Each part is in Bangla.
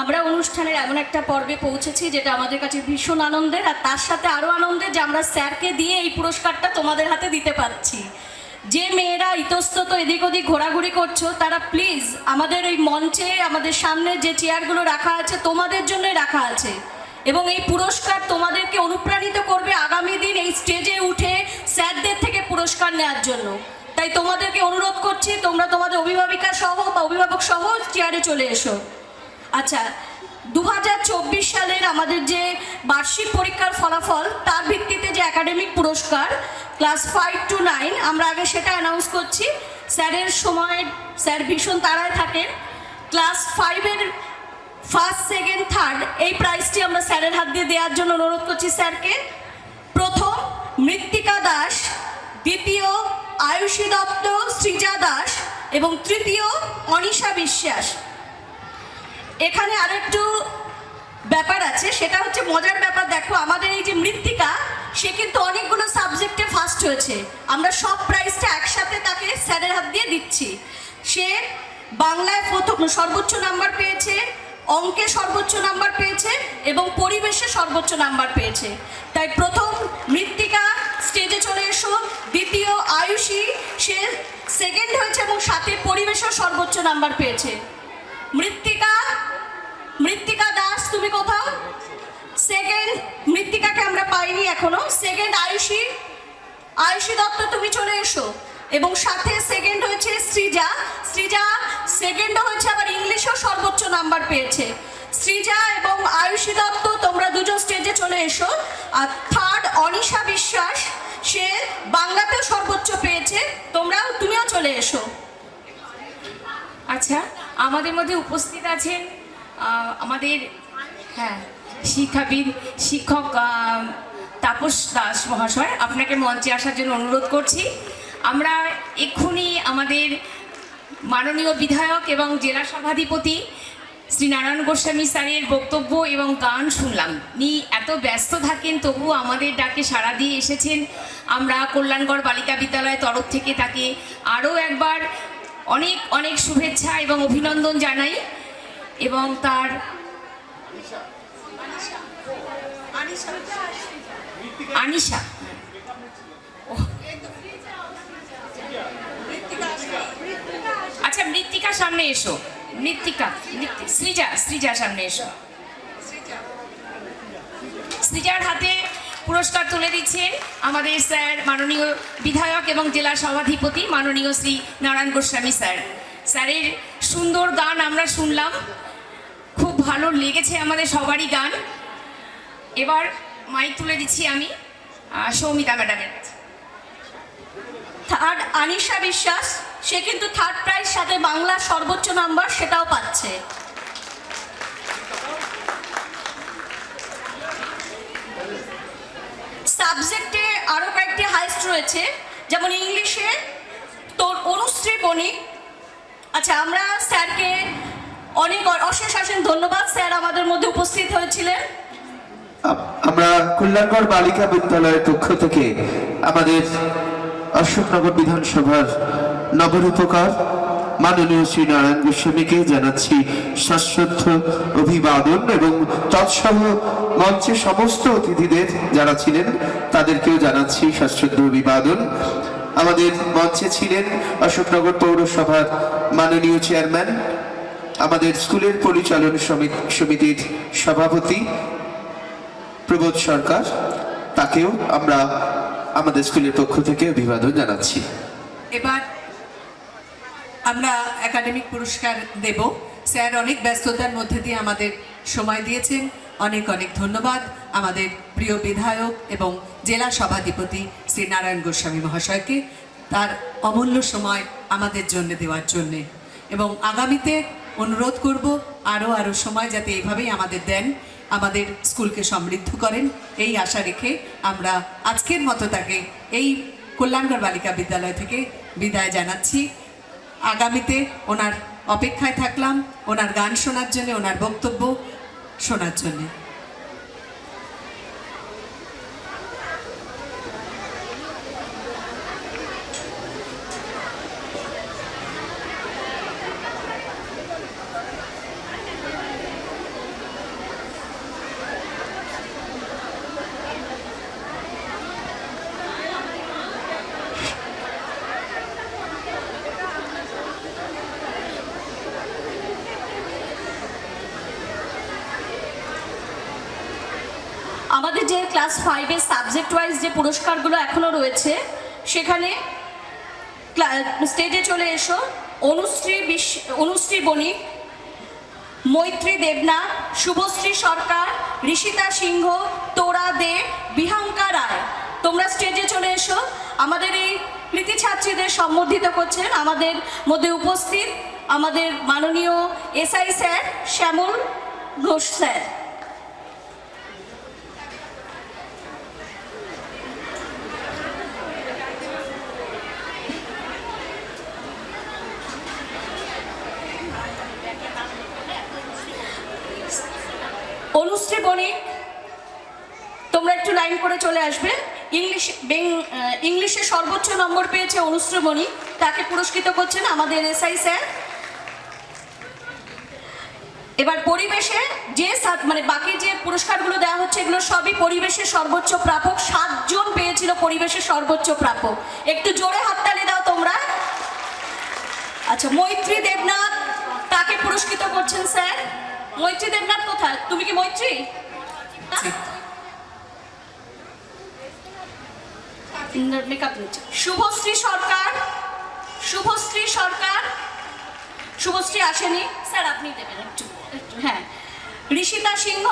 আমরা অনুষ্ঠানের এমন একটা পর্বে পৌঁছেছি যেটা আমাদের কাছে ভীষণ আনন্দের, আর তার সাথে আরও আনন্দের যে আমরা স্যারকে দিয়ে এই পুরস্কারটা তোমাদের হাতে দিতে পারছি। যে মেয়েরা ইতস্তত এদিক ওদিক ঘোরাঘুরি করছো তারা প্লিজ আমাদের এই মঞ্চে, আমাদের সামনে যে চেয়ারগুলো রাখা আছে তোমাদের জন্যই রাখা আছে, এবং এই পুরস্কার তোমাদেরকে অনুপ্রাণিত করবে আগামী দিন এই স্টেজে উঠে স্যারদের থেকে পুরস্কার নেওয়ার জন্য। তাই তোমাদেরকে অনুরোধ করছি তোমরা তোমাদের অভিভাবিকা সহ বা অভিভাবক সহ চেয়ারে চলে এসো। আচ্ছা, 2024 সালের আমাদের যে বার্ষিক পরীক্ষার ফলাফল তার ভিত্তিতে যে একাডেমিক পুরস্কার ক্লাস 5 to 9 আমরা আগে সেটা অ্যানাউন্স করছি। স্যারের সময় স্যার ভীষণ তাড়ায় থাকেন। ক্লাস 5-এর ফার্স্ট, সেকেন্ড, থার্ড এই প্রাইজটি আমরা স্যারের হাত দিয়ে দেওয়ার জন্য অনুরোধ করছি স্যারকে। প্রথম মৃত্তিকা দাস, দ্বিতীয় আয়ুষী দত্ত, সৃজা দাস এবং তৃতীয় অনিশা বিশ্বাস। এখানে আরেকটু ব্যাপার আছে, সেটা হচ্ছে মজার ব্যাপার। দেখো, আমাদের এই যে মৃত্তিকা, সে কিন্তু অনেকগুলো সাবজেক্টে ফার্স্ট হয়েছে। আমরা সব প্রাইজটা একসাথে তাকে স্যারের হাত দিয়ে দিচ্ছি। সে বাংলায় প্রথম সর্বোচ্চ নাম্বার পেয়েছে, অঙ্কে সর্বোচ্চ নাম্বার পেয়েছে এবং পরিবেশে সর্বোচ্চ নাম্বার পেয়েছে। তাই প্রথম মৃত্তিকা স্টেজে চলে এসো। দ্বিতীয় আয়ুষী, সে সেকেন্ড হয়েছে এবং সাথে পরিবেশেও সর্বোচ্চ নাম্বার পেয়েছে। মৃত্তিকা দাস, তুমি কোথাও? সেকেন্ড মৃত্তিকাকে আমরা পাইনি এখনো। সেকেন্ড আয়ুষী দত্ত, তুমি চলে এসো। এবং সাথে সেকেন্ড হয়েছে সৃজা সেকেন্ড হয়েছে, আবার ইংলিশেও সর্বোচ্চ নাম্বার পেয়েছে। সৃজা এবং আয়ুষী দত্ত, তোমরা দুজন স্টেজে চলে এসো। আর থার্ড অনিশা বিশ্বাস, সে বাংলাতেও সর্বোচ্চ পেয়েছে, তুমিও চলে এসো। আচ্ছা, আমাদের মধ্যে উপস্থিত আছেন আমাদের শিক্ষাবিদ শিক্ষক তাপস দাস মহাশয়। আপনাকে মঞ্চে আসার জন্য অনুরোধ করছি। আমরা এক্ষুনি আমাদের মাননীয় বিধায়ক এবং জেলা সভাধিপতি শ্রী নারায়ণ গোস্বামী স্যারের বক্তব্য এবং গান শুনলাম। উনি এত ব্যস্ত থাকেন তবুও আমাদের ডাকে সাড়া দিয়ে এসেছেন। আমরা কল্যাণগড় বালিকা বিদ্যালয়ের তরফ থেকে তাকে আরও একবার অনেক অনেক শুভেচ্ছা এবং অভিনন্দন জানাই। এবং তার আনিশা, আচ্ছা মৃত্তিকা সামনে এসো। সৃজা সামনে এসো। সৃজার হাতে পুরস্কার তুলে দিচ্ছেন আমাদের স্যার মাননীয় বিধায়ক এবং জেলা সভাধিপতি মাননীয় শ্রী নারায়ণ গোস্বামী স্যার। স্যারের সুন্দর গান আমরা শুনলাম, খুব ভালো লেগেছে আমাদের সবারই গান। এবার মাইক তুলে দিচ্ছি আমি সৌমিতা ম্যাডামের কাছে। থার্ড আনিশা বিশ্বাস, সে কিন্তু থার্ড প্রাইজ সাথে বাংলা সর্বোচ্চ নাম্বার সেটাও পাচ্ছে। সাবজেক্টে আরও কয়েকটি হাইস্ট রয়েছে, যেমন ইংলিশে তোর অনুশ্রী বণিক। আচ্ছা, আমরা স্যারকে অশেষ ধন্যবাদ, স্যার আমাদের মধ্যে উপস্থিত হয়েছিলেন। আমরা কল্যাণগড় বালিকা বিদ্যালয়ের পক্ষ থেকে আমাদের অশোকনগর বিধানসভার নবরূপকার মাননীয় শ্রী নারায়ণ গোস্বামীকে জানাচ্ছি সশ্রদ্ধ অভিবাদন এবং তৎসহ মঞ্চে সমস্ত অতিথিদের যারা ছিলেন তাদেরকেও জানাচ্ছি সশ্রদ্ধ অভিবাদন। আমাদের মঞ্চে ছিলেন অশোকনগর পৌরসভার মাননীয় চেয়ারম্যান, আমাদের স্কুলের পরিচালন সমিতির সভাপতি প্রবোধ সরকার, তাকেও আমরা আমাদের স্কুলের পক্ষ থেকে অভিবাদন জানাচ্ছি। এবার আমরা একাডেমিক পুরস্কার দেব। স্যার অনেক ব্যস্ততার মধ্যে দিয়ে আমাদের সময় দিয়েছেন, অনেক অনেক ধন্যবাদ আমাদের প্রিয় বিধায়ক এবং জেলা সভাধিপতি শ্রী নারায়ণ গোস্বামী মহাশয়কে তার অমূল্য সময় আমাদের জন্য দেওয়ার জন্যে। এবং আগামীতে অনুরোধ করব আরও সময় যাতে এইভাবেই আমাদের দেন, আমাদের স্কুলকে সমৃদ্ধ করেন, এই আশা রেখে আমরা আজকের মতো তাকে এই কল্যাণগড় বালিকা বিদ্যালয় থেকে বিদায় জানাচ্ছি। আগামীতে ওনার অপেক্ষায় থাকলাম ওনার গান শোনার জন্য, ওনার বক্তব্য শোনার জন্যে। ক্লাস 5-এর সাবজেক্ট ওয়াইজ যে পুরস্কারগুলো এখনও রয়েছে সেখানে স্টেজে চলে এসো অনুশ্রী বণিক, মৈত্রী দেবনাথ, শুভশ্রী সরকার, ঋষিতা সিংহ, তোরা দে, বিহাঙ্কা রায়। তোমরা স্টেজে চলে এসো। আমাদের এই কৃতি ছাত্রীদের সম্বর্ধিত করছেন আমাদের মধ্যে উপস্থিত আমাদের মাননীয় SI sir Shyamal Ghosh sir. Anushree বণিক, তোমরা একটু লাইন করে চলে আসবে। ইংলিশে সর্বোচ্চ নম্বর পেয়েছে অনুশ্রী বণিক, তাকে পুরস্কৃত করছেন আমাদের এসআই স্যার। এবার পরিবেশে যে বাকি যে পুরস্কারগুলো দেওয়া হচ্ছে এগুলো সবই পরিবেশের সর্বোচ্চ প্রাপক। 7 জন পেয়েছিল পরিবেশের সর্বোচ্চ প্রাপক। একটু জোরে হাততালি দাও তোমরা। আচ্ছা, মৈত্রী দেবনাথ, তাকে পুরস্কৃত করছেন স্যার। মৈত্রী দেবনাথ কোথায়? তুমি কি মৈত্রী? শুভশ্রী সরকার, শুভশ্রী আসেনি স্যার, আপনি দেবেন একটু। হ্যাঁ, ঋষিতা সিংহ,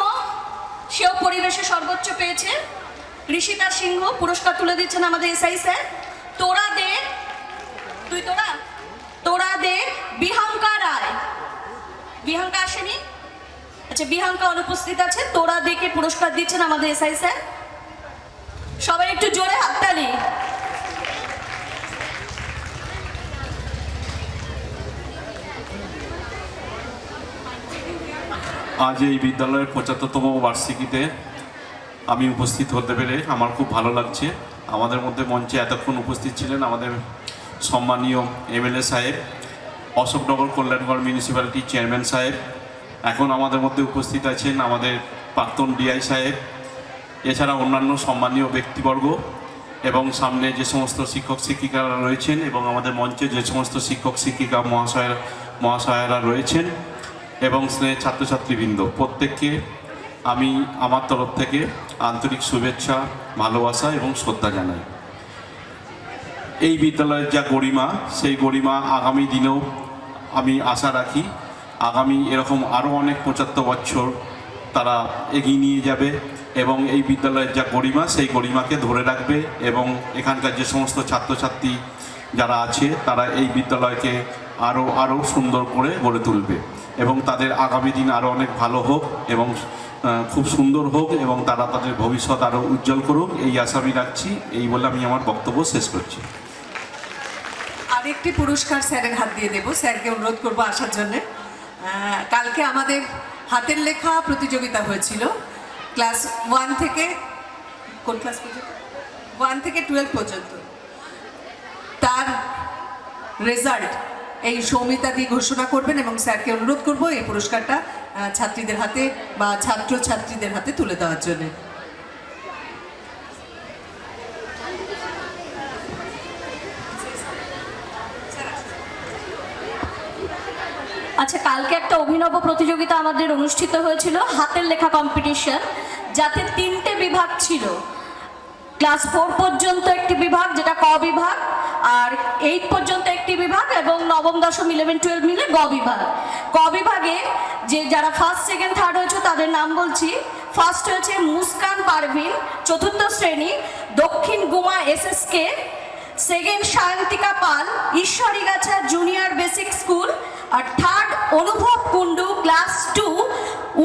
সেও পরিবেশে সর্বোচ্চ পেয়েছে। ঋষিতা সিংহ পুরস্কার তুলে দিচ্ছেন আমাদের এসআই স্যার। তোরা দে, তোরা দে, বিহাঙ্কা রায়। বিহাঙ্কা আসেনি? আচ্ছা, বিহাঙ্কা অনুপস্থিত আছে। তোরা দেকে পুরস্কার দিচ্ছেন আমাদের এসআই স্যার। সবাই একটু জোরে হাততালি। আজ এই বিদ্যালয়ের 75তম বার্ষিকীতে আমি উপস্থিত হতে পেরে আমার খুব ভালো লাগছে। আমাদের মধ্যে মঞ্চে এতক্ষণ উপস্থিত ছিলেন আমাদের সম্মানীয় এমএলএ সাহেব, অশোকনগর কল্যাণগড় মিউনিসিপ্যালিটি চেয়ারম্যান সাহেব। এখন আমাদের মধ্যে উপস্থিত আছেন আমাদের প্রাক্তন ডিআই সাহেব, এছাড়া অন্যান্য সম্মানীয় ব্যক্তিবর্গ এবং সামনে যে সমস্ত শিক্ষক শিক্ষিকারা রয়েছেন এবং আমাদের মঞ্চে যে সমস্ত শিক্ষক শিক্ষিকা মহাশয়েরা রয়েছেন এবং স্নেহের ছাত্রছাত্রীবৃন্দ, প্রত্যেককে আমি আমার তরফ থেকে আন্তরিক শুভেচ্ছা, ভালোবাসা এবং শ্রদ্ধা জানাই। এই বিদ্যালয়ের যা গরিমা, সেই গরিমা আগামী দিনেও আমি আশা রাখি আগামী এরকম আরও অনেক 75 বছর তারা এগিয়ে নিয়ে যাবে এবং এই বিদ্যালয়ের যা গরিমা, সেই গরিমাকে ধরে রাখবে এবং এখানকার যে সমস্ত ছাত্রছাত্রী যারা আছে তারা এই বিদ্যালয়কে আরও সুন্দর করে গড়ে তুলবে এবং তাদের আগামী দিন আরও অনেক ভালো হোক এবং খুব সুন্দর হোক এবং তারা তাদের ভবিষ্যৎ আরও উজ্জ্বল করুক, এই আশা আমি রাখছি। এই বলে আমি আমার বক্তব্য শেষ করছি। আরেকটি পুরস্কার স্যারের হাত দিয়ে দেব, স্যারকে অনুরোধ করবো আসার জন্যে। কালকে আমাদের হাতের লেখা প্রতিযোগিতা হয়েছিল ক্লাস 1 থেকে কোন ক্লাস পর্যন্ত? 1 থেকে 12 পর্যন্ত। তার রেজাল্ট এই সৌমিতা দি ঘোষণা করবেন এবং স্যারকে অনুরোধ করব এই পুরস্কারটা ছাত্রীদের হাতে বা ছাত্রছাত্রীদের হাতে তুলে দেওয়ার জন্য। আচ্ছা, কালকে একটা অভিনব প্রতিযোগিতা আমাদের অনুষ্ঠিত হয়েছিল, হাতের লেখা কম্পিটিশন, যাতে 3টে বিভাগ ছিল। ক্লাস 4 পর্যন্ত একটি বিভাগ যেটা ক বিভাগ, আর 8 পর্যন্ত একটি বিভাগ এবং নবম দশম 11 12 মিলে গ বিভাগ। ক বিভাগে যে যারা ফার্স্ট সেকেন্ড থার্ড হয়েছে তাদের নাম বলছি। ফার্স্ট হয়েছে মুস্কান পারভিন, 4র্থ শ্রেণী, দক্ষিণ গুমা এসএসকে। সেকেন্ড সায়ন্তিকা পাল, ঈশ্বরীগাছা জুনিয়র বেসিক স্কুল। আর থার্ড অনুভব কুন্ডু, ক্লাস 2,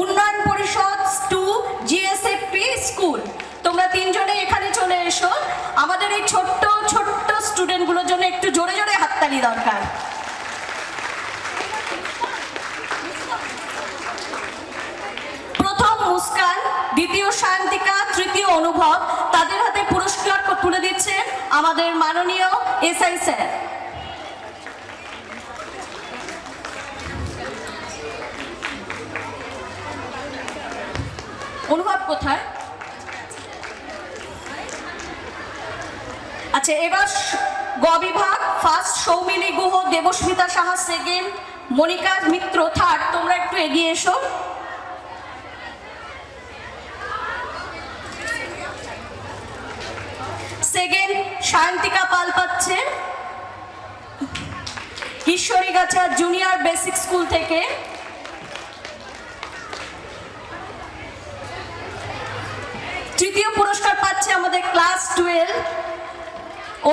উন্নয়ন পরিষদ 2 জিএসএফপি স্কুল। তোমরা 3 জনে এখানে চলে এসো। আমাদের এই ছোট্ট ছোট্ট স্টুডেন্টগুলোর জন্য একটু জোরে জোরে হাততালি দরকার। প্রথম মুস্কান, দ্বিতীয় শান্তিকা, তৃতীয় অনুভব। তাদের হাতে পুরস্কার তুলে দিচ্ছেন আমাদের মাননীয় এসআই স্যার। অনুভব কোথায়? আচ্ছা, এবার গ বিভাগ ফার্স্ট সৌমিলি গুহ, দেবস্মিতা সাহা সেকেন্ড, মনিকা মিত্র থার্ড। তোমরা একটু এগিয়ে এসো। সায়ন্তিকা পাল পাচ্ছে ঈশ্বরীগাছা জুনিয়র বেসিক স্কুল থেকে। তৃতীয় পুরস্কার পাচ্ছে আমাদের ক্লাস 12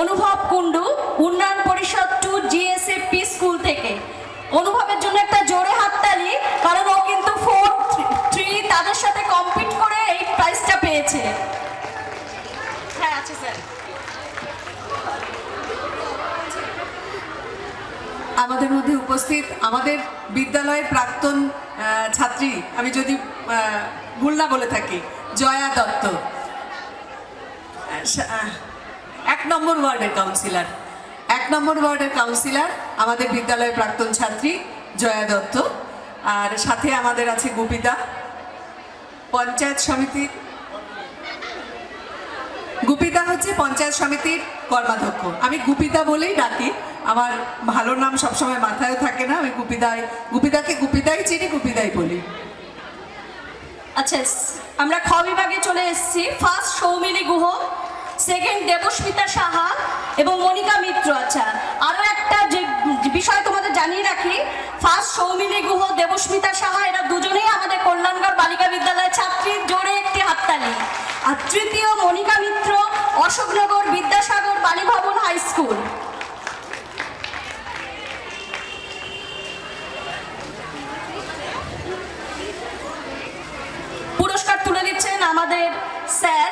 অনুভব কুন্ডু উন্নয়ন পরিষদ 2 GSFP স্কুল থেকে। অনুভবের জন্য একটা জোরে হাততালি, কারণ ও কিন্তু 4-3 তাদের সাথে কম্পিট করে এই প্রাইজটা পেয়েছে। হ্যাঁ আছে স্যার। আমাদের মধ্যে উপস্থিত আমাদের বিদ্যালয়ের প্রাক্তন ছাত্রী, আমি যদি ভুল না বলে থাকি, জয়া দত্ত, 1 নম্বর ওয়ার্ডের কাউন্সিলর। 1 নম্বর ওয়ার্ডের কাউন্সিলর আমাদের বিদ্যালয়ের প্রাক্তন ছাত্রী জয়া দত্ত। আর সাথে আমাদের আছে গুপিতা, পঞ্চায়েত সমিতির, গুপিতা হচ্ছে পঞ্চায়েত সমিতির কর্মাধ্যক্ষ। আমি গুপিতা বলেই ডাকি, আমার ভালো নাম সবসময় মাথায় থাকে না। আমি গুপিতাকে গুপিতাই চিনি, গুপিতাই বলি। আচ্ছা, আমরা খ বিভাগে চলে এসেছি। ফার্স্ট সৌমিলি গুহ, সেকেন্ড দেবস্মিতা সাহা এবং মনিকা মিত্র। আচ্ছা, আরও একটা যে বিষয় তোমাদের জানিয়ে রাখি, ফার্স্ট সৌমিলি গুহ, দেবস্মিতা সাহা এরা দুজনেই আমাদের কল্যাণগড় বালিকা বিদ্যালয়ের ছাত্রী। জোরে একটি হাততালি। আর তৃতীয় মনিকা মিত্র, অশোকনগর বিদ্যাসাগর বাণীভবন হাই স্কুল। পুরস্কার তুলে দিচ্ছেন আমাদের sir,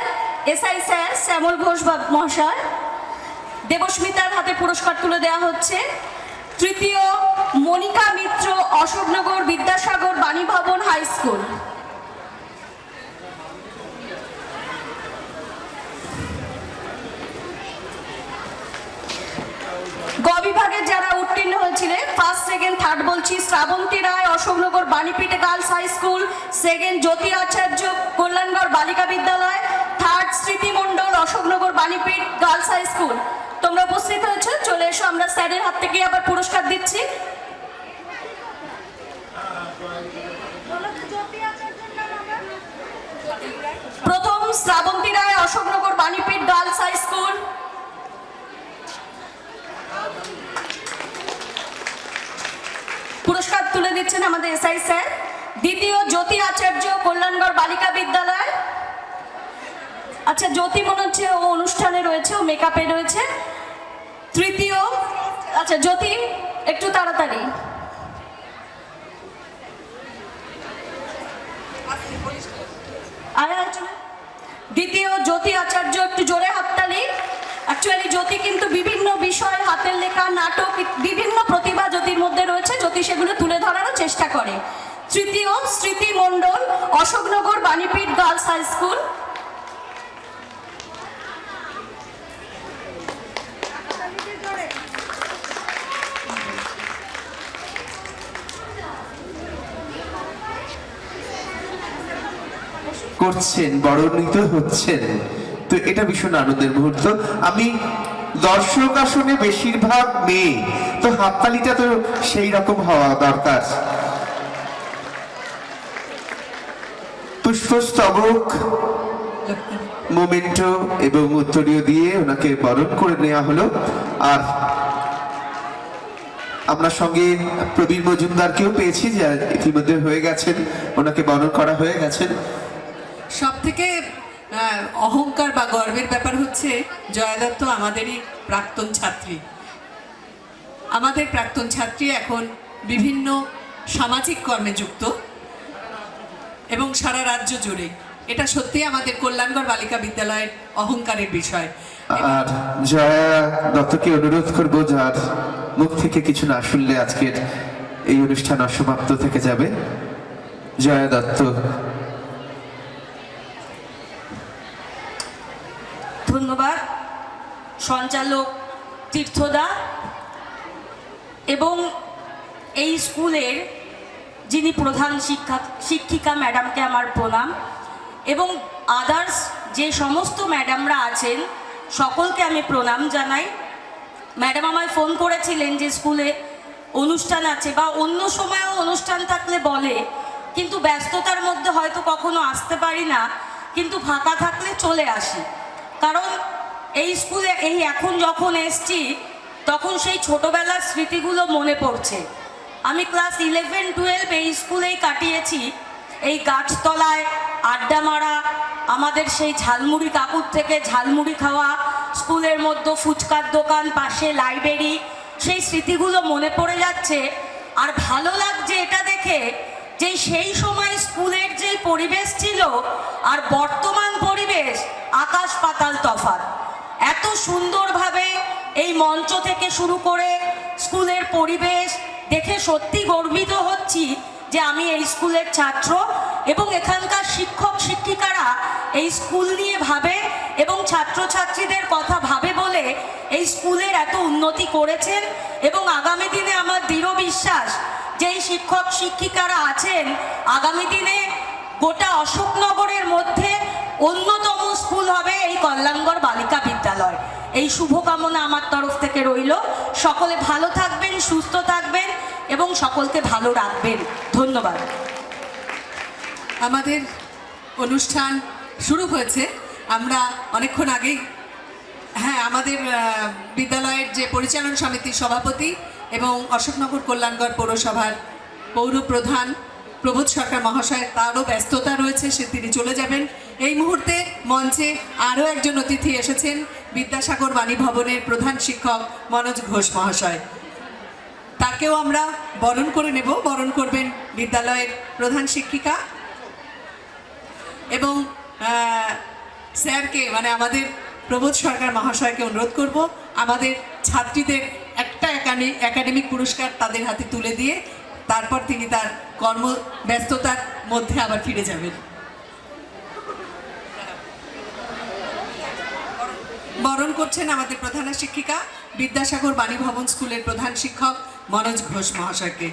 SI sir Shyamal Ghosh মহাশয়। দেবস্মিতার হাতে পুরস্কার তুলে দেওয়া হচ্ছে। তৃতীয় মনিকা মিত্র, অশোকনগর বিদ্যাসাগর বাণীভবন হাই স্কুল। গ বিভাগে যারা উত্তীর্ণ হয়েছিলেন, ফার্স্ট সেকেন্ড থার্ড বলছি, Srabanti Roy, Ashoknagar Banipith girls high school. Second Jyoti Acharya, Kalyangarh Balika Vidyalaya. Third Smriti Mondal, Ashoknagar Banipith girls high school. তোমরা উপস্থিত হয়েছো, চলে এসো, আমরা স্যারের হাত থেকে আবার পুরস্কার দিচ্ছি। প্রথম Srabanti Roy, Ashoknagar Banipith girls high school. পুরস্কার তুলে দিচ্ছেন আমাদের এসআই স্যার। দ্বিতীয় জ্যোতি আচার্য, কল্যাণগড় বালিকা বিদ্যালয়। আচ্ছা, জ্যোতি মনে হচ্ছে ও অনুষ্ঠানে রয়েছে, ও মেকআপে রয়েছে। তৃতীয়, আচ্ছা জ্যোতি একটু তাড়াতাড়ি। দ্বিতীয় জ্যোতি আচার্য, একটু জোরে হাততালি। অ্যাকচুয়ালি জ্যোতি কিন্তু বিভিন্ন বিষয়, হাতের লেখা, নাটক, বিভিন্ন প্রতিভা জ্যোতির মধ্যে রয়েছে। জ্যোতি সেগুলো তুলে ধরারও চেষ্টা করে। তৃতীয় Smriti Mondal, Ashoknagar Banipith girls high school. করছেন, বরণিত হচ্ছেন, তো এটা ভীষণ আনন্দের মুহূর্ত। আমি দর্শক আসনে বেশিরভাগ মেয়ে, তো হাততালিটা তো সেই রকম হওয়া দরকার। পুষ্পস্তবক, মোমেন্টো এবং উত্তরীয় দিয়ে ওনাকে বরণ করে নেওয়া হলো। আর আমরা সঙ্গে প্রবীর মজুমদারকেও পেয়েছি, যা ইতিমধ্যে হয়ে গেছেন, ওনাকে বরণ করা হয়ে গেছেন। সব থেকে অহংকার বা গর্বের ব্যাপার হচ্ছে, জয়া দত্ত আমাদেরই প্রাক্তন ছাত্রী। আমাদের প্রাক্তন ছাত্রী এখন বিভিন্ন সামাজিক কর্মে যুক্ত এবং সারা রাজ্য জুড়ে। এটা সত্যি আমাদের কল্যাণগড় বালিকা বিদ্যালয়ের অহংকারের বিষয়। আর জয়া দত্তকে অনুরোধ করবো, যার মুখ থেকে কিছু না শুনলে আজকের এই অনুষ্ঠান অসমাপ্ত থেকে যাবে। জয়া দত্ত। ধন্যবাদ সঞ্চালক তীর্থদা এবং এই স্কুলের যিনি প্রধান শিক্ষিকা ম্যাডামকে আমার প্রণাম, এবং আদার্স যে সমস্ত ম্যাডামরা আছেন সকলকে আমি প্রণাম জানাই। ম্যাডাম আমায় ফোন করেছিলেন যে স্কুলে অনুষ্ঠান আছে বা অন্য সময়ও অনুষ্ঠান থাকলে বলে, কিন্তু ব্যস্ততার মধ্যে হয়তো কখনো আসতে পারি না, কিন্তু ফাঁকা থাকলে চলে আসি। কারণ এই স্কুলে এই এখন যখন এসছি তখন সেই ছোটবেলার স্মৃতিগুলো মনে পড়ছে। আমি ক্লাস 11-12 এই স্কুলেই কাটিয়েছি। এই গাছতলায় আড্ডা মারা, আমাদের সেই ঝালমুড়ি কাকুর থেকে ঝালমুড়ি খাওয়া, স্কুলের মধ্যে ফুচকার দোকান, পাশে লাইব্রেরি, সেই স্মৃতিগুলো মনে পড়ে যাচ্ছে। আর ভালো লাগছে এটা দেখে যে সেই সময় স্কুলের যে পরিবেশ ছিল আর বর্তমান পরিবেশ আকাশ পাতাল তফাৎ। এত সুন্দরভাবে এই মঞ্চ থেকে শুরু করে স্কুলের পরিবেশ দেখে সত্যি গর্বিত হচ্ছি যে আমি এই স্কুলের ছাত্র এবং এখানকার শিক্ষক শিক্ষিকারা এই স্কুল নিয়ে ভাবে এবং ছাত্রছাত্রীদের কথা ভাবে বলে এই স্কুলের এত উন্নতি করেছেন। এবং আগামী দিনে আমার দৃঢ় বিশ্বাস যে এই শিক্ষক শিক্ষিকারা আছেন, আগামী দিনে গোটা অশোকনগরের মধ্যে অন্যতম স্কুল হবে এই কল্যাণগড় বালিকা বিদ্যালয়। এই শুভকামনা আমার তরফ থেকে রইল। সকলে ভালো থাকবেন, সুস্থ থাকবেন এবং সকলকে ভালো রাখবেন। ধন্যবাদ। আমাদের অনুষ্ঠান শুরু হয়েছে। আমরা অনেকক্ষণ আগেই আমাদের বিদ্যালয়ের যে পরিচালন সমিতির সভাপতি এবং অশোকনগর কল্যাণগড় পৌরসভার পৌর প্রধান প্রবোধ সরকার মহাশয়, তারও ব্যস্ততা রয়েছে, তিনি চলে যাবেন। এই মুহূর্তে মঞ্চে আরও একজন অতিথি এসেছেন, বিদ্যাসাগর বাণী ভবনের প্রধান শিক্ষক মনোজ ঘোষ মহাশয়। তাকেও আমরা বরণ করে নেব। বরণ করবেন বিদ্যালয়ের প্রধান শিক্ষিকা এবং স্যারকে, মানে আমাদের প্রবোধ সরকার মহাশয়কে অনুরোধ করব আমাদের ছাত্রীদের একটা একাডেমিক পুরস্কার তাদের হাতে তুলে দিয়ে তারপর তিনি তার কর্মব্যস্ততার মধ্যে আবার ফিরে যাবেন। বরণ করছেন আমাদের প্রধান শিক্ষিকা বিদ্যাসাগর বাণী ভবন স্কুলের প্রধান শিক্ষক মনোজ ঘোষ মহাশয়কে।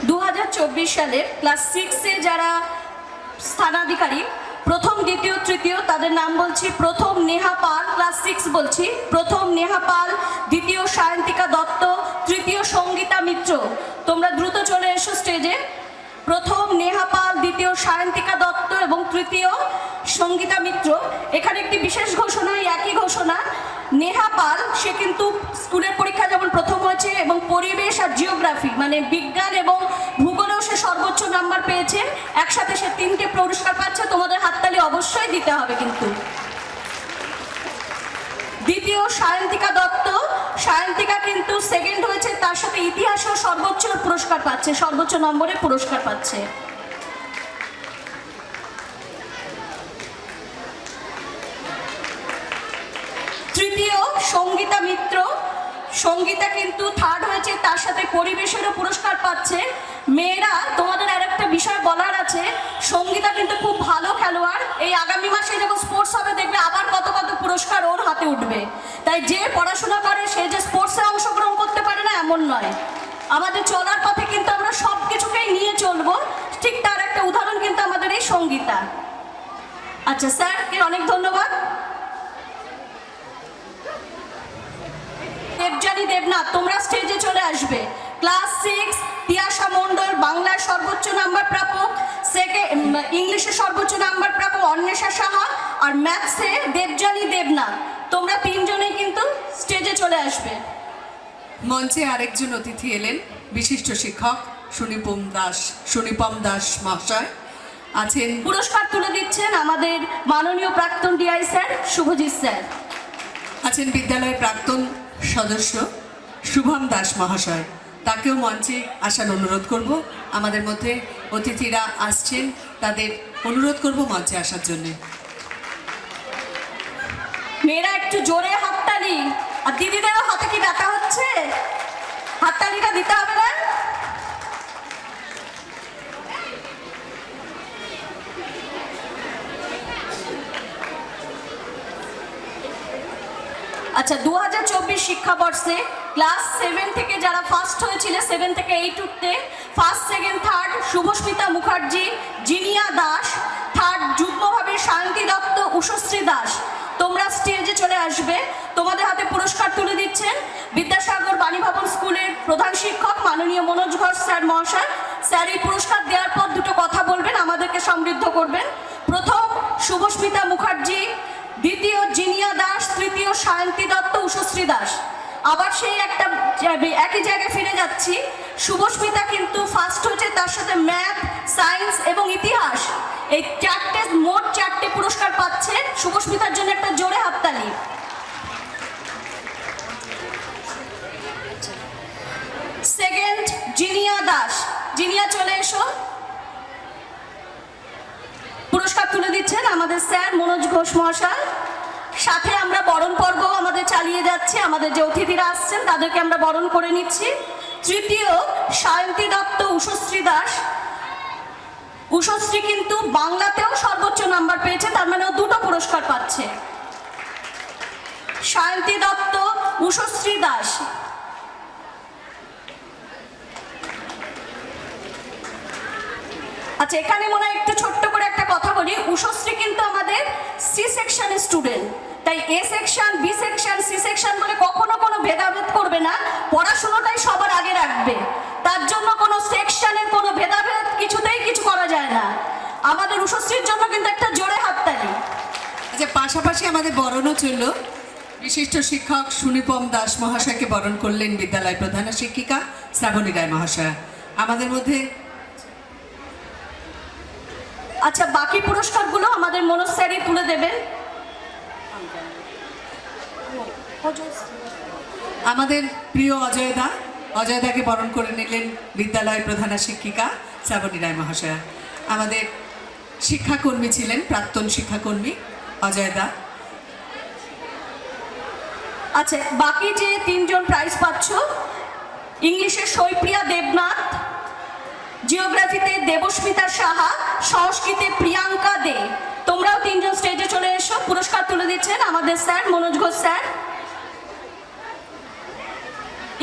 2024 সালের ক্লাস 6-এ যারা স্থানাধিকারী, প্রথম, দ্বিতীয়, তৃতীয়, তাদের নাম বলছি। প্রথম নেহা পাল, ক্লাস 6 বলছি। প্রথম নেহা পাল, দ্বিতীয় সায়ন্তিকা দত্ত, তৃতীয় সঙ্গীতা মিত্র। তোমরা দ্রুত চলে এসো স্টেজে। প্রথম নেহা পাল, দ্বিতীয় সায়ন্তিকা দত্ত এবং তৃতীয় সঙ্গীতা মিত্র। এখানে একটি বিশেষ ঘোষণা, একই ঘোষণা। নেহা পাল সে কিন্তু স্কুলের পরীক্ষা যেমন প্রথম হয়েছে এবং পরিবেশ আর জিওগ্রাফি মানে বিজ্ঞান এবং ভূগোলেও সে সর্বোচ্চ নাম্বার পেয়েছে। একসাথে সে 3টে পুরস্কার পাচ্ছে। তোমাদের হাততালি অবশ্যই দিতে হবে কিন্তু। দ্বিতীয় সায়ন্তিকা দত্ত, সায়ন্তিকা কিন্তু সেকেন্ড হয়েছে, তার সাথে ইতিহাসেও সর্বোচ্চ পুরস্কার পাচ্ছে, সর্বোচ্চ নম্বরে পুরস্কার পাচ্ছে। তৃতীয় সঙ্গীতা মিত্র, সঙ্গীতা কিন্তু থার্ড হয়েছে, তার সাথে পরিবেশেরও পুরস্কার পাচ্ছে। মেয়েরা, তোমাদের আর একটা বিষয় বলার আছে, সঙ্গীতা কিন্তু খুব ভালো খেলোয়াড়। এই আগামী মাসে যখন স্পোর্টস হবে দেখবে আবার কত কত পুরস্কার ওর হাতে উঠবে। তাই যে পড়াশোনা করে সে যে স্পোর্টসে অংশগ্রহণ করতে পারে না এমন নয়। আমাদের চলার পথে কিন্তু আমরা সব কিছুকেই নিয়ে চলবো, ঠিক তার একটা উদাহরণ কিন্তু আমাদের এই সঙ্গীতা। আচ্ছা স্যারকে অনেক ধন্যবাদ। দেবজানী দেবনাথ, তোমরা স্টেজে চলে আসবে। ক্লাস 6 তিয়াশা মণ্ডল, বাংলার সর্বোচ্চ নাম্বার প্রাপক, ইংলিশে সর্বোচ্চ নাম্বার প্রাপক অন্বেষা সাহা, আর ম্যাথসে দেবজানী দেবনাথ। তোমরা তিনজনেই কিন্তু স্টেজে চলে আসবে। মঞ্চে আরেকজন অতিথি এলেন, বিশিষ্ট শিক্ষক সুনিপম দাস মহাশয় আছেন। পুরস্কার তুলে দিচ্ছেন আমাদের মাননীয় প্রাক্তন ডিআই স্যার শুভজিৎ স্যার। আছেন বিদ্যালয়ের প্রাক্তন সদস্য শুভম দাস মহাশয়, তাকেও মঞ্চে আসার অনুরোধ করব। আমাদের মধ্যে অতিথিরা আসছেন, তাদের অনুরোধ করব মঞ্চে আসার জন্য। মেয়েরা একটু জোরে হাততালি, আর দিদিদেরও হাতে কি ব্যথা হচ্ছে? হাততালিটা দিতে হবে না? আচ্ছা, 2024 শিক্ষাবর্ষে ক্লাস 7 থেকে যারা ফার্স্ট হয়েছিল, 7 থেকে 8 উঠতে, first, second, third Shubhasmita Mukherjee, Jinia Das, third যুগ্মভাবে সায়ন্তী দত্ত, উষশ্রী দাস, তোমরা স্টেজে চলে আসবে। তোমাদের হাতে পুরস্কার তুলে দিচ্ছেন বিদ্যাসাগর বাণীভবন স্কুলের প্রধান শিক্ষক মাননীয় মনোজ ঘোষ স্যার মহাশয়। স্যার এই পুরস্কার দেওয়ার পর দুটো কথা বলবেন, আমাদেরকে সমৃদ্ধ করবেন। প্রথম শুভস্মিতা মুখার্জি, দ্বিতীয় জিনিয়া দাস, তৃতীয় সায়ন্তী দত্ত, উষশ্রী দাস। আবার সেই একই জায়গায় ফিরে যাচ্ছি। শুভস্মিতা কিন্তু ফার্স্ট হয়েছে, তার সাথে ম্যাথ, সায়েন্স এবং ইতিহাস, এই মোট চারটে পুরস্কার পাচ্ছে। শুভস্মিতার জন্য একটা জোরে হাততালি। সেকেন্ড জিনিয়া দাস, জিনিয়া চলে এসো। পুরস্কার তুলে দিচ্ছেন আমাদের স্যার মনোজ ঘোষ মহাশয়। সাথে আমরা বরণ পর্ব আমাদের চালিয়ে যাচ্ছে, আমাদের যে অতিথিরা আসছেন তাদেরকে আমরা বরণ করে নিচ্ছি। তৃতীয় সায়ন্তী দত্ত, উষশ্রী দাস। উষশ্রী কিন্তু বাংলাতেও সর্বোচ্চ নাম্বার পেয়েছে, তার মানে ও দুটো পুরস্কার পাচ্ছে। সায়ন্তী দত্ত, উষশ্রী দাস। আচ্ছা, এখানে মনে হয় একটু ছোট্ট করে একটা কথা বলি। উষশ্রী কিন্তু আমাদের সি সেকশনের স্টুডেন্ট, তাই A section, B section, C section বলে কখনো কোনো ভেদাভেদ করবে না, পড়াশোনাটাই সবার আগে রাখবে। তার জন্য কোনো সেকশনের কোনো ভেদাভেদ কিছুতেই কিছু করা যায় না। আমাদের উষশ্রীর জন্য কিন্তু একটা জোরে হাততালি। আচ্ছা, পাশাপাশি আমাদের বরণও চলল। বিশিষ্ট শিক্ষক সুনিপম দাস মহাশয়কে বরণ করলেন বিদ্যালয় প্রধান শিক্ষিকা শ্রাবণী রায় মহাশয়া। আমাদের মধ্যে আচ্ছা, বাকি পুরস্কারগুলো আমাদের মনোজ স্যারই তুলে দেবেন। আমাদের প্রিয় অজয়দাকে বরণ করে নিলেন বিদ্যালয় প্রধান শিক্ষিকা শ্রাবণী রায় মহাশয়া। আমাদের শিক্ষাকর্মী ছিলেন, প্রাক্তন শিক্ষাকর্মী অজয়দা। আচ্ছা, বাকি যে তিনজন প্রাইজ পাচ্ছ, ইংলিশে শৈপ্রিয়া দেবনাথ, জিওগ্রাফিতে দেবস্মিতা সাহা, সংস্কৃতে প্রিয়াঙ্কা দে। তোমরাও তিনজন স্টেজে চলে এসো। পুরস্কার তুলে দিচ্ছেন আমাদের স্যার মনোজ ঘোষ স্যার।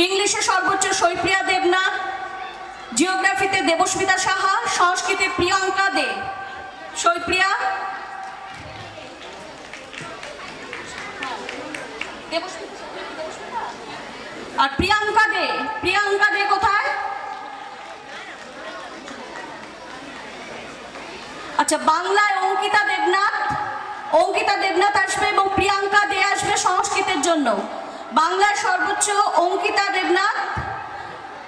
ইংলিশে সর্বোচ্চ শৈপ্রিয়া দেবনাথ, জিওগ্রাফিতে দেবস্মিতা সাহা, সংস্কৃতে প্রিয়াঙ্কা দে। শৈপ্রিয়া, আর প্রিয়াঙ্কা দে। প্রিয়াঙ্কা দে কোথায়? আচ্ছা, বাংলায় অঙ্কিতা দেবনাথ আসবে এবং প্রিয়াঙ্কা দে আসবে সংস্কৃতের জন্য। বাংলার সর্বোচ্চ অঙ্কিতা দেবনাথ,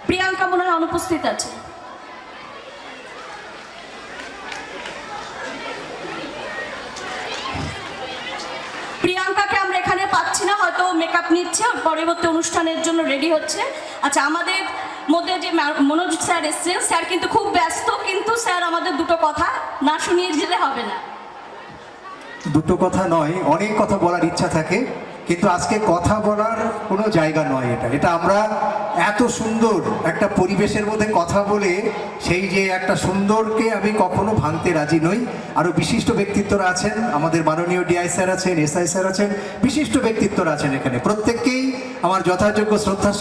প্রিয়াঙ্কা মনে হয় অনুপস্থিত আছে। প্রিয়াঙ্কাকে আমরা এখানে পাচ্ছি না, হয়তো মেকআপ নিচ্ছে, পরবর্তী অনুষ্ঠানের জন্য রেডি হচ্ছে। আচ্ছা, আমাদের মধ্যে যে মনোজ স্যার এসছেন, স্যার কিন্তু খুব ব্যস্ত, কিন্তু স্যার আমাদের দুটো কথা না শুনিয়ে গেলে হবে না। দুটো কথা নয়, অনেক কথা বলার ইচ্ছা থাকে, কিন্তু আজকে কথা বলার কোনো জায়গা নয়। এটা আমরা এত সুন্দর একটা পরিবেশের মধ্যে কথা বলে সেই যে একটা সুন্দরকে আমি কখনো ভাঙতে রাজি নই। আরও বিশিষ্ট ব্যক্তিত্বরা আছেন, আমাদের মাননীয় ডিআই স্যার আছেন, এসআই স্যার আছেন, বিশিষ্ট ব্যক্তিত্বরা আছেন এখানে। প্রত্যেককেই আমার যথাযোগ্য শ্রদ্ধা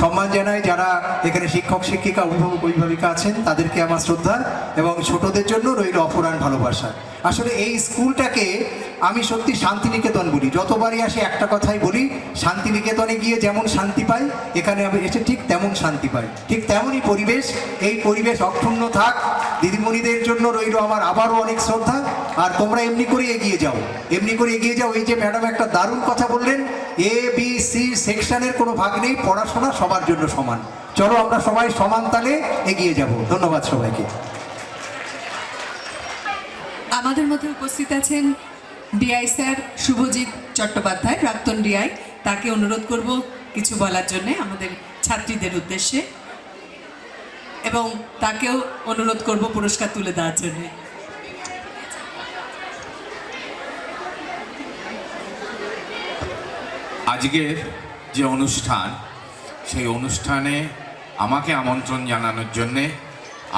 সম্মান জানাই। যারা এখানে শিক্ষক শিক্ষিকা, অভিভাবক অভিভাবিকা আছেন তাদেরকে আমার শ্রদ্ধা, এবং ছোটদের জন্য রইল অফুরান ভালোবাসা। আসলে এই স্কুলটাকে আমি সত্যি শান্তিনিকেতন বলি, যতবারই আসে একটা কথাই বলি, শান্তিনিকেতনে গিয়ে যেমন শান্তি পাই, এখানে আমি এসে ঠিক তেমন শান্তি পাই। ঠিক তেমনই পরিবেশ, এই পরিবেশ অক্ষুণ্ণ থাক। দিদিমণিদের জন্য রইল আমার আবারও অনেক শ্রদ্ধা। আর তোমরা এমনি করে এগিয়ে যাও। এই যে ম্যাডাম একটা দারুণ কথা বললেন, এ বি সি সেকশনের কোনো ভাগ নেই, পড়াশোনা সবার জন্য সমান। চলো আমরা সবাই সমান তালে এগিয়ে যাব। ধন্যবাদ সবাইকে। আমাদের মধ্যে উপস্থিত আছেন ডিআই স্যার শুভজিৎ চট্টোপাধ্যায়, প্রাক্তন ডিআই। তাকে অনুরোধ করব কিছু বলার জন্যে আমাদের ছাত্রীদের উদ্দেশ্যে, এবং তাকেও অনুরোধ করব পুরস্কার তুলে দেওয়ার জন্য। আজকের যে অনুষ্ঠান, সেই অনুষ্ঠানে আমাকে আমন্ত্রণ জানানোর জন্যে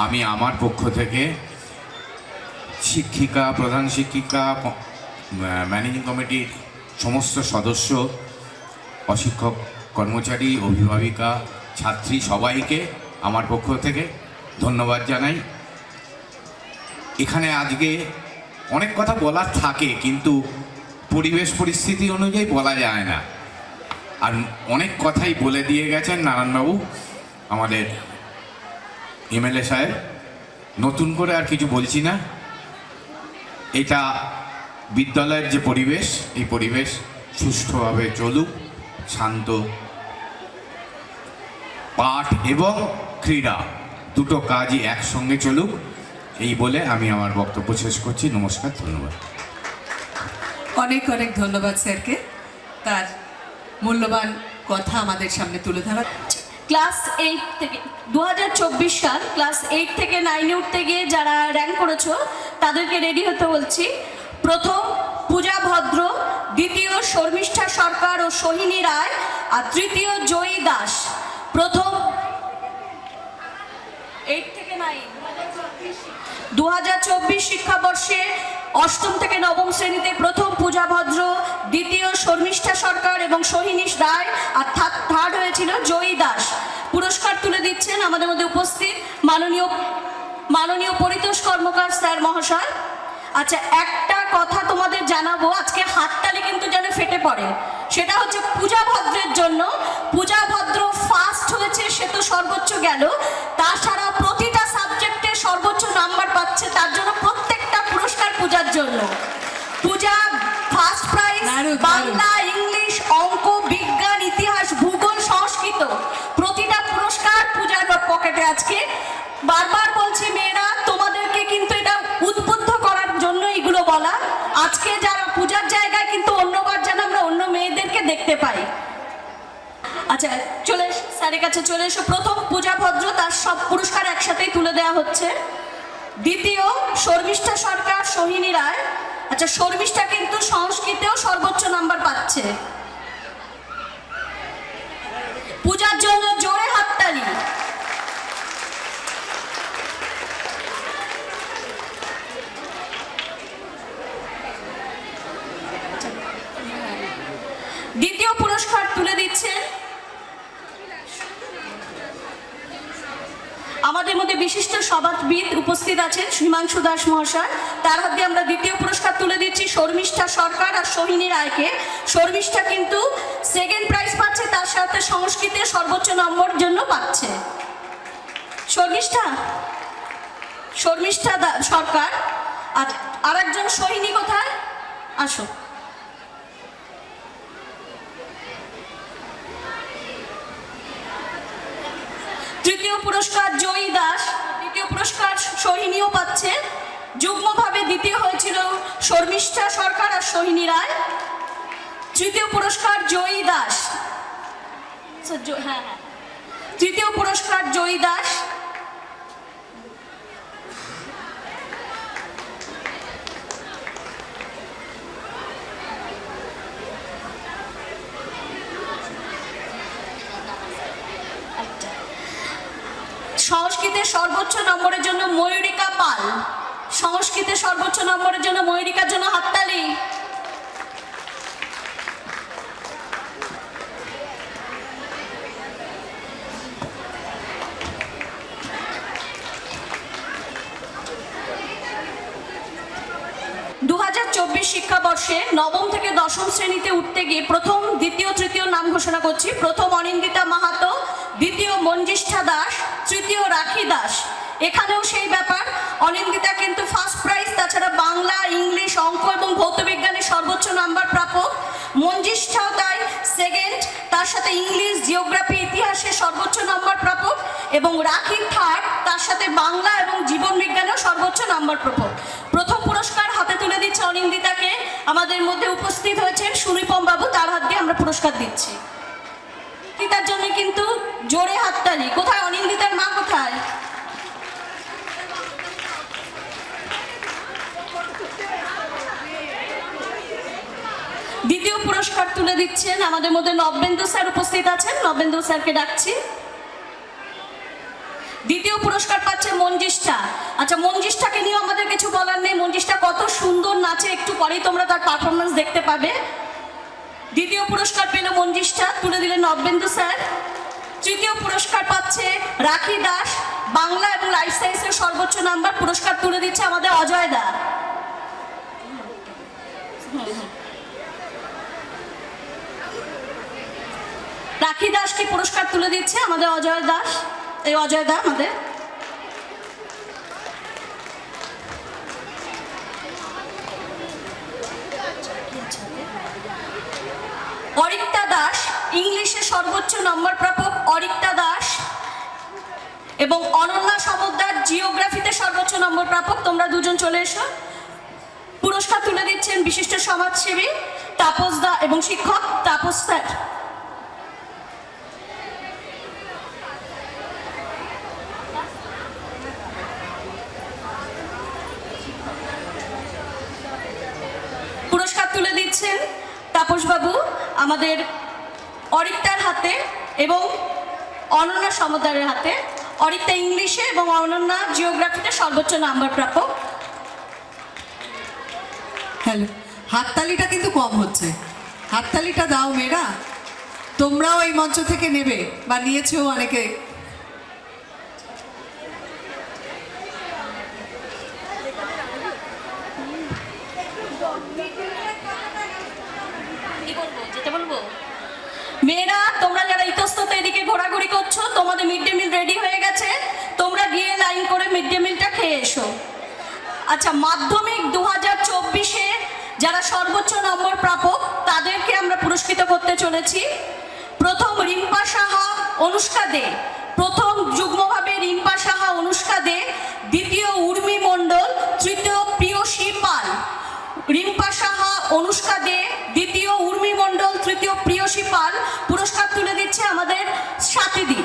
আমি আমার পক্ষ থেকে শিক্ষিকা, প্রধান শিক্ষিকা, ম্যানেজিং কমিটির সমস্ত সদস্য অশিক্ষক কর্মচারী, অভিভাবিকা, ছাত্রী সবাইকে আমার পক্ষ থেকে ধন্যবাদ জানাই। এখানে আজকে অনেক কথা বলার থাকে, কিন্তু পরিবেশ পরিস্থিতি অনুযায়ী বলা যায় না। আর অনেক কথাই বলে দিয়ে গেছেন নারায়ণবাবু, আমাদের এমএলএ সাহেব। নতুন করে আর কিছু বলছি না। এটা বিদ্যালয়ের যে পরিবেশ, এই পরিবেশ সুষ্ঠুভাবে চলুক, শান্ত, পাঠ এবং ক্রীড়া দুটো কাজই একসঙ্গে চলুক, এই বলে আমি আমার বক্তব্য শেষ করছি। নমস্কার, ধন্যবাদ। অনেক অনেক ধন্যবাদ স্যারকে তার মূল্যবান কথা আমাদের সামনে তুলে ধরা। ক্লাস 8 থেকে 2024 সাল ক্লাস 8 থেকে 9-এ উঠতে গিয়ে যারা র্যাঙ্ক করেছো তাদেরকে রেডি হতে বলছি। প্রথম পূজা ভদ্র, দ্বিতীয় শর্মিষ্ঠা সরকার ও সোহিনী রায়, আর তৃতীয় জয়ী দাস। প্রথম 8 থেকে 9 2024 শিক্ষাবর্ষে অষ্টম থেকে নবম শ্রেণীতে প্রথম পূজা ভদ্র, দ্বিতীয় শর্মিষ্ঠা সরকার এবং সোহিনী রায়, আর থার্ড হয়েছিল জয়ী দাস। পুরস্কার তুলে দিচ্ছেন আমাদের মধ্যে উপস্থিত মাননীয় পরিতোষ কর্মকার স্যার মহাশয়। আচ্ছা, একটা কথা তোমাদের জানাবো, আজকে হাততালি কিন্তু যেন ফেটে পড়ে। সেটা হচ্ছে পূজা ভদ্রের জন্য। পূজা ভদ্র ফার্স্ট হয়েছে, সে তো সর্বোচ্চ গেল, তাছাড়া প্রতিটা সাবজেক্টে সর্বোচ্চ নাম্বার পাচ্ছে, তার জন্য প্রত্যেকটা পুরস্কার পূজার জন্য। পূজা ফার্স্ট প্রাইজ বাংলা, ইংলিশ, অঙ্ক, বিজ্ঞান, ইতিহাস, ভূগোল, সংস্কৃত, প্রতিটা পুরস্কার পূজার পকেটে আজকে। বারবার বলছি মেয়েরা, তোমাদেরকে কিন্তু এটা উদ্বুদ্ধ করার জন্য এগুলো বলা। আজকে যারা পূজার জায়গায়, কিন্তু অন্যবার যেন আমরা অন্য মেয়েদেরকে দেখতে পাই। আচ্ছা, চলে স্যারের কাছে চলে এসো। প্রথম পূজা ভদ্র, তার সব পুরস্কার একসাথেই তুলে দেওয়া হচ্ছে। দ্বিতীয় শর্মিষ্ঠা সরকার, সোহিনী রায়। আচ্ছা, শর্মিষ্ঠা কিন্তু সংস্কৃতেও সর্বোচ্চ নাম্বার পাচ্ছে। পূজার জন্য জোরে হাততালি। দ্বিতীয় পুরস্কার তুলে দিচ্ছেন আমাদের মধ্যে বিশিষ্ট সমাজবিদ উপস্থিত আছেন হিমাংশু দাস মহাশয়। তার হাত দিয়ে আমরা দ্বিতীয় পুরস্কার তুলে দিচ্ছি শর্মিষ্ঠা সরকার আর সোহিনী রায়কে। শর্মিষ্ঠা কিন্তু সেকেন্ড প্রাইজ পাচ্ছে, তার সাথে সংস্কৃতে সর্বোচ্চ নম্বর জন্য পাচ্ছে। শর্মিষ্ঠা সরকার। আর একজন সোহিনী কোথায়? আসো। তৃতীয় পুরস্কার জয়ী দাস, দ্বিতীয় পুরস্কার সোহিনীও পাচ্ছে। যুগ্মভাবে দ্বিতীয় হয়েছিল শর্মিষ্ঠা সরকার আর সোহিনী রায়। তৃতীয় পুরস্কার জয়ী দাস। হ্যাঁ, তৃতীয় পুরস্কার জয়ী দাস। সংস্কৃতে সর্বোচ্চ নম্বরের জন্য ময়ূরিকা পাল। সংস্কৃতে সর্বোচ্চ নম্বরের জন্য ময়ূরিকার জন্য হাততালি। শিক্ষাবর্ষে নবম থেকে দশম শ্রেণীতে উঠতে গিয়ে প্রথম, দ্বিতীয়, তৃতীয় নাম ঘোষণা করছি। প্রথম অনিন্দিতা মাহাতো, দ্বিতীয় মঞ্জিষ্ঠা দাস, তৃতীয় রাখি দাস। এখানেও সেই ব্যাপার, অনিন্দিতা কিন্তু ফার্স্ট প্রাইজ, তাছাড়া বাংলা, ইংলিশ, অঙ্ক এবং ভৌতবিজ্ঞানে সর্বোচ্চ নাম্বার প্রাপক। মঞ্জিষ্ঠাও তাই সেকেন্ড, তার সাথে ইংলিশ, জিওগ্রাফি, ইতিহাসে সর্বোচ্চ নাম্বার প্রাপক, এবং রাখি থার্ড, তার সাথে বাংলা এবং জীবন বিজ্ঞানেও সর্বোচ্চ নাম্বার প্রাপক। প্রথম পুরস্কার হাতে তুলে দিচ্ছে অনিন্দিতাকে। আমাদের মধ্যে উপস্থিত হয়েছেন সুনিপম বাবু, তার হাত দিয়ে আমরা পুরস্কার দিচ্ছি। তার জন্য কিন্তু জোরে হাততালি। কোথায় অনিন্দিতার মা, কোথায়? দ্বিতীয় পুরস্কার তুলে দিচ্ছেন আমাদের মধ্যে নবেন্দু স্যার উপস্থিত আছেন। নবেন্দু স্যারকে ডাকছি। দ্বিতীয় পুরস্কার পাচ্ছে মঞ্জিষ্ঠা। আচ্ছা, মঞ্জিষ্ঠাকে নিয়ে আমাদের কিছু বলার নেই। মঞ্জিষ্ঠা কত সুন্দর নাচে, একটু পরেই তোমরা তার পারফরমেন্স দেখতে পাবে। দ্বিতীয় পুরস্কার পেল মঞ্জিষ্ঠা, তুলে দিলেন নবেন্দু স্যার। তৃতীয় পুরস্কার পাচ্ছে রাখি দাস, বাংলা এবং লাইফ সায়েন্সের সর্বোচ্চ নাম্বার, পুরস্কার তুলে দিচ্ছে আমাদের অজয় দা। রাখি দাসকে পুরস্কার তুলে দিচ্ছে আমাদের অজয় দাস, এই অজয় দা আমাদের। অরিক্তা দাস, ইংলিশে সর্বোচ্চ নম্বর প্রাপক অরিক্তা দাস, এবং অনন্যা সমদ্দার জিওগ্রাফিতে সর্বোচ্চ নম্বর প্রাপক। তোমরা দুজন চলে এসো। পুরস্কার তুলে দিচ্ছেন বিশিষ্ট সমাজসেবী তাপস দা এবং শিক্ষক তাপস স্যার। পুরস্কার তুলে দিচ্ছেন তাপস বাবু আমাদের অরিক্তার হাতে এবং অনন্যা সমদ্দারের হাতে। অরিক্তা ইংলিশে এবং অনন্যা জিওগ্রাফিতে সর্বোচ্চ নাম্বার প্রাপক। হ্যালো, হাততালিটা কিন্তু কম হচ্ছে, হাততালিটা দাও মেয়েরা। তোমরাও এই মঞ্চ থেকে নেবে বা নিয়েছো অনেকে। মেয়েরা তোমরা যারা ইতস্তত এদিকে ঘোরাঘুরি করছো, তোমাদের মিড ডে মিল রেডি হয়ে গেছে, তোমরা গিয়ে লাইন করে মিড ডে মিলটা খেয়ে এসো। আচ্ছা, মাধ্যমিক 2024-এ যারা সর্বোচ্চ নম্বর প্রাপক তাদেরকে আমরা পুরস্কৃত করতে চলেছি। প্রথম রিম্পা সাহা, অনুষ্কা দে, প্রথম যুগ্মভাবে রিম্পা সাহা, অনুষ্কা দে। দ্বিতীয় উর্মি মণ্ডল, তৃতীয় প্রিয়সী পাল। রিম্পা সাহা, অনুষ্কা দে, দ্বিতীয় উর্মি মণ্ডল, তৃতীয় প্রিয়সী পাল। পুরস্কার তুলে দিচ্ছে আমাদের সাথীদি।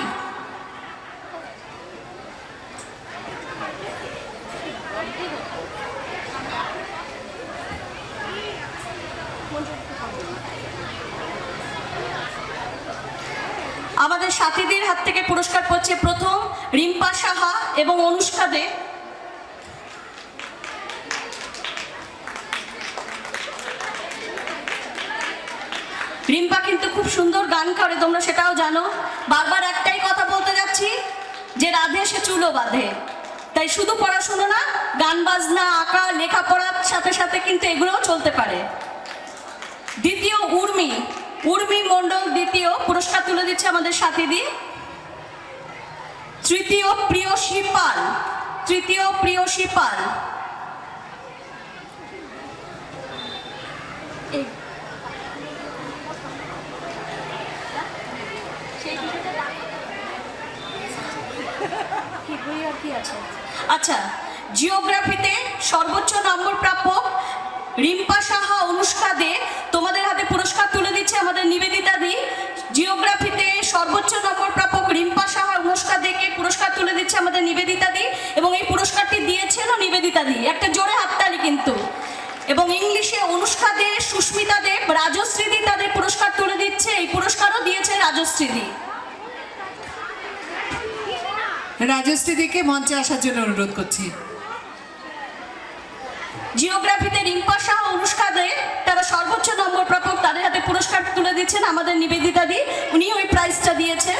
আমাদের সাথীদের হাত থেকে পুরস্কার পাচ্ছে প্রথম রিম্পা সাহা এবং অনুষ্কা দে। রিম্পা কিন্তু খুব সুন্দর গান করে, তোমরা সেটাও জানো। বারবার একটাই কথা বলতে যাচ্ছি যে রাধে সে চুলো বাঁধে। তাই শুধু পড়াশুনো না, গান বাজনা, আঁকা, লেখাপড়ার সাথে সাথে কিন্তু এগুলোও চলতে পারে। দ্বিতীয় উর্মি মণ্ডল, দ্বিতীয়, পুরস্কার তুলে দিচ্ছে আমাদের সাথীদি। তৃতীয় প্রিয়সী পাল, তৃতীয় প্রিয়সী পাল। আচ্ছা, জিওগ্রাফিতে সর্বোচ্চ নম্বর প্রাপক রিম্পা সাহা, অনুষ্কা দে। তোমাদের হাতে পুরস্কার তুলে দিচ্ছে আমাদের নিবেদিতা দি। জিওগ্রাফিতে সর্বোচ্চ নম্বর প্রাপক রিম্পা সাহা, অনুষ্কা দেকে পুরস্কার তুলে দিচ্ছে আমাদের নিবেদিতা দি, এবং এই পুরস্কারটি দিয়েছেন নিবেদিতা দি। একটা জোরে হাততালি কিন্তু। এবং ইংলিশে অনুষ্কা দে, সুস্মিতা দেব, রাজশ্রী দি তাদের পুরস্কার তুলে দিচ্ছে। এই পুরস্কারও দিয়েছে রাজশ্রী দি। রাজশ্রী দিকে মঞ্চে আসার জন্য অনুরোধ করছি। জিওগ্রাফিতে রিম্পা সাহা, অনুষ্কা দে তারা সর্বোচ্চ নম্বর প্রাপক, তাদের হাতে পুরস্কার তুলে দিচ্ছেন আমাদের নিবেদিতা দি। উনি ওই প্রাইজটা দিয়েছেন।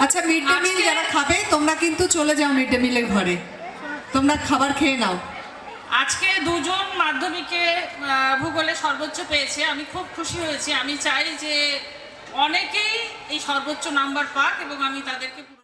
আচ্ছা, মিড ডে মিল যারা খাবে তোমরা কিন্তু চলে যাও মিড ডে মিলের ঘরে, তোমরা খাবার খেয়ে নাও। আজকে দুজন মাধ্যমিকে ভূগোলে সর্বোচ্চ পেয়েছে, আমি খুব খুশি হয়েছি। আমি চাই যে অনেকেই এই সর্বোচ্চ নাম্বার পাক এবং আমি তাদেরকে